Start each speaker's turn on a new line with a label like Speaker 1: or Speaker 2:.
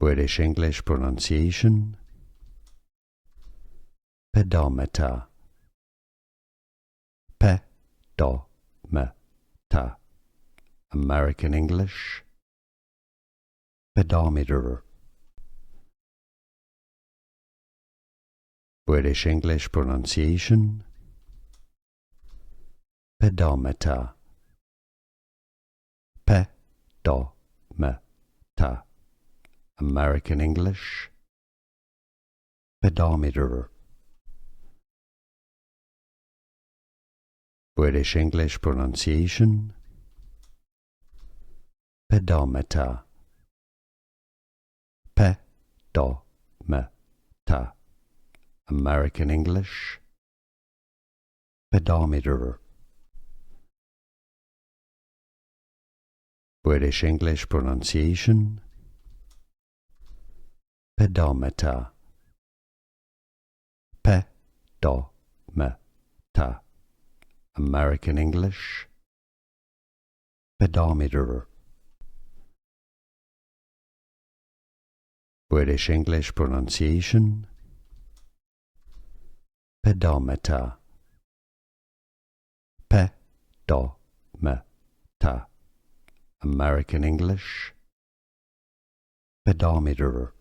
Speaker 1: British English pronunciation. Pedometer. Pedometer. American English. Pedometer. British English pronunciation. Pedometer. Pedometer. American English. Pedometer. British English pronunciation. Pedometer. Pedometer. American English. Pedometer. British English pronunciation. Pedometer. Pedometer. American English. Pedometer. British English pronunciation. Pedometer. Pedometer. American English. Pedometer.